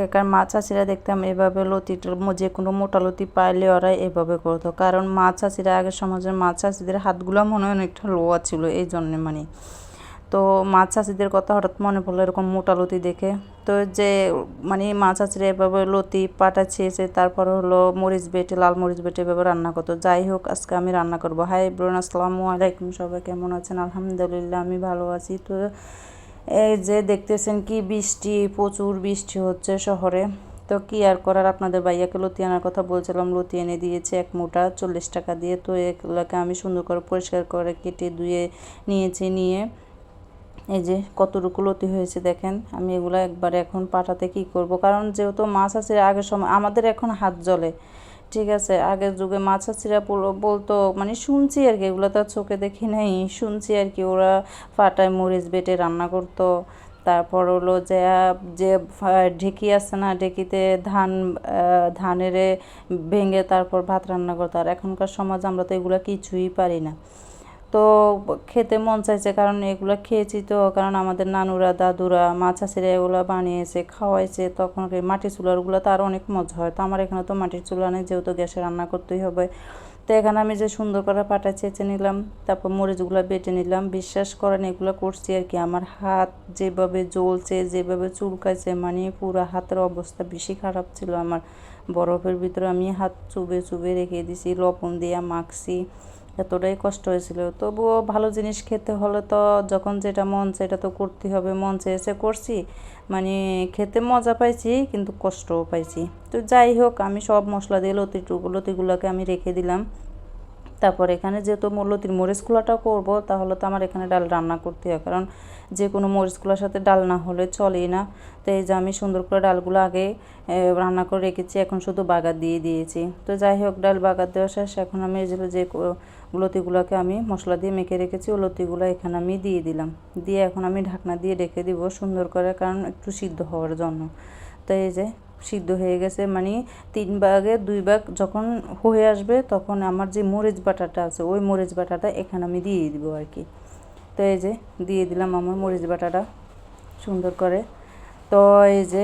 আগেকার মা চাচিরা দেখতাম এভাবে লতিটা যে কোনো মোটা লতি পাইলে ওরা এভাবে করতো, কারণ মা চাচিরা আগের সমাজের মা চাচিদের হাতগুলো মনে হয় অনেকটা লোয়া ছিল, এই জন্যে মানে। তো মা চাচিদের কথা হঠাৎ মনে পড়লো এরকম মোটা লতি দেখে। তো যে মানে মা চাচিরা এভাবে লতি পাটা ছেঁচে তারপর হলো মরিচ বেটে, লাল মরিচ বেটে এভাবে রান্না করতো। যাই হোক, আজকে আমি রান্না করবো। হাই এভরিওয়ান, আসসালামু আলাইকুম। সবাই কেমন আছেন? আলহামদুলিল্লাহ আমি ভালো আছি। তো এই যে দেখতেছেন কি বৃষ্টি, প্রচুর বৃষ্টি হচ্ছে শহরে। তো কি আর করার, আপনাদের ভাইয়াকে লতি আনার কথা বলছিলাম, লতি এনে দিয়েছে 1 মুঠা 40 টাকা দিয়ে। তো এগুলোকে আমি সুন্দর করে পরিষ্কার করে কেটে ধুয়ে নিয়েছি। নিয়ে এই যে কতটুকু লতি হয়েছে দেখেন। আমি এগুলো একবারে এখন পাঠাতে কি করব, কারণ যেহেতু মাছ আছে আগের সময় আমাদের এখন হাত জ্বলে, ঠিক আছে। আগের যুগে মাছ চাষিরা বলতো, মানে শুনছি আর কি, এগুলো তো চোখে দেখি নাই, শুনছি আর কি, ওরা ফাটায় মরিচ বেটে রান্না করতো। তারপর হলো যে যে ঢেঁকি আছে না, ঢেঁকিতে ধানেরে ভেঙে তারপর ভাত রান্না করতো। আর এখনকার সমাজ আমরা তো এগুলো কিছুই পারি না। তো খেতে মন চাইছে, কারণ এগুলো খেয়েছি তো, কারণ আমাদের নানুরা দাদুরা মা চাষিরা এগুলো বানিয়েছে খাওয়াইছে। তখন মাটির চুলারগুলো তো আরও অনেক মজা হয়। তো আমার এখানে তো মাটির চুলা নেই, যেহেতু গ্যাসে রান্না করতেই হবে। তো এখানে আমি যে সুন্দর করে পাটা চেঁচে নিলাম, তারপর মরিচগুলো বেটে নিলাম। বিশ্বাস করেন এগুলো করছি আর কি, আমার হাত যেভাবে জ্বলছে, যেভাবে চুলকাইছে, মানে পুরো হাতের অবস্থা বেশি খারাপ ছিল আমার। বরফের ভিতরে আমি হাত চুবে চুবে রেখে দিছি, লবণ দিয়ে মাখছি, এতটাই কষ্ট হয়েছিল। তবুও ভালো জিনিস খেতে হলে তো যখন যেটা মন চায় এটা তো করতেই হবে। মন চেয়েছে করছি, মানে খেতে মজা পাইছি কিন্তু কষ্টও পাইছি। তো যাই হোক, আমি সব মশলা দিয়ে লতিগুলোকে আমি রেখে দিলাম। তারপর এখানে যেহেতু লতির মরিচ খোলাটাও করবো, তাহলে তো আমার এখানে ডাল রান্না করতে হয়, কারণ যে কোনো মরিচ খোলার সাথে ডাল না হলে চলেই না। তো এই যে আমি সুন্দর করে ডালগুলো আগে রান্না করে রেখেছি, এখন শুধু বাগার দিয়ে দিয়েছি। তো যাই হোক, ডাল বাগার দেওয়া শেষ। এখন আমি এই যে লতিগুলোকে আমি মশলা দিয়ে মেখে রেখেছি, ও লতিগুলো এখানে আমি দিয়ে দিলাম। দিয়ে এখন আমি ঢাকনা দিয়ে রেখে দিব সুন্দর করে, কারণ একটু সিদ্ধ হওয়ার জন্য। তো এই যে সিদ্ধ হয়ে গেছে, মানে 3 ভাগের 2 ভাগ যখন হয়ে আসবে, তখন আমার যে মরিচ বাটাটা আছে ওই মরিচ বাটাটা এখানে আমি দিয়ে দিব আর কি। তো এই যে দিয়ে দিলাম আমার মরিচ বাটাটা সুন্দর করে। তো এই যে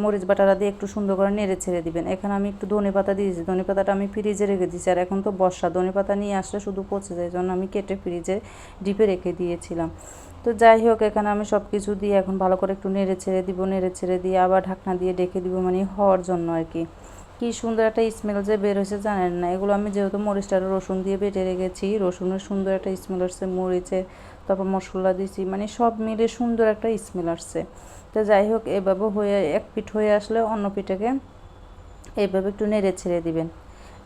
মরিচ বাটাটা দিয়ে একটু সুন্দর করে নেড়ে ছেড়ে দিবেন। এখানে আমি একটু ধনে পাতা দিয়েছি, ধনে পাতাটা আমি ফ্রিজে রেখে দিয়েছি। আর এখন তো বর্ষা, ধনে পাতা নিয়ে আসলে শুধু পচে যায়, জন্য আমি কেটে ফ্রিজে ডিপে রেখে দিয়েছিলাম। তো যাই হোক, এখানে আমি সব কিছু দিয়ে এখন ভালো করে একটু নেড়ে ছেড়ে দিব, নেড়ে ছেড়ে দিয়ে আবার ঢাকনা দিয়ে ডেকে দিব, মানে হওয়ার জন্য আর কি। কি সুন্দর একটা স্মেল যে বের হয়েছে জানেন না। এগুলো আমি যেহেতু মরিচটা রসুন দিয়ে বেটে রেখেছি, রসুনের সুন্দর একটা স্মেল আসছে, মরিচে তারপর মশলা দিয়েছি, মানে সব মিলে সুন্দর একটা স্মেল আসছে। তো যাই হোক, এভাবে হয়ে এক পিঠ হয়ে আসলে অন্য পিঠেকে এইভাবে একটু নেড়ে ছেড়ে দিবেন।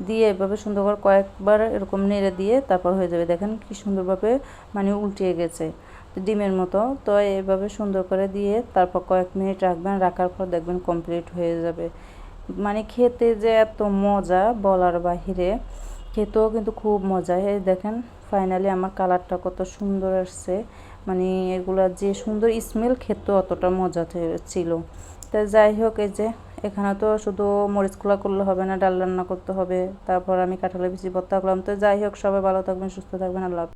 দিয়ে এভাবে সুন্দর করে কয়েকবার এরকম নেড়ে দিয়ে তারপর হয়ে যাবে। দেখেন কি সুন্দরভাবে মানে উল্টিয়ে গেছে ডিমের মতো। তো এইভাবে সুন্দর করে দিয়ে তারপর কয়েক মিনিট রাখবেন, রাখার পর দেখবেন কমপ্লিট হয়ে যাবে। মানে খেতে যে এত মজা বলার বাহিরে, খেতেও কিন্তু খুব মজা। এই দেখেন ফাইনালি আমার কালারটা কত সুন্দর আসছে, মানে এগুলা যে সুন্দর স্মেল, খেতেও অতটা মজা ছিল। তো যাই হোক, এই যে এখানে তো শুধু মরিচ খোলা করলে হবে না, ডাল রান্না করতে হবে। তারপর আমি কাঁঠালের বিচি ভর্তা করলাম। তো যাই হোক, সবাই ভালো থাকবেন, সুস্থ থাকবেন, আল্লাহ।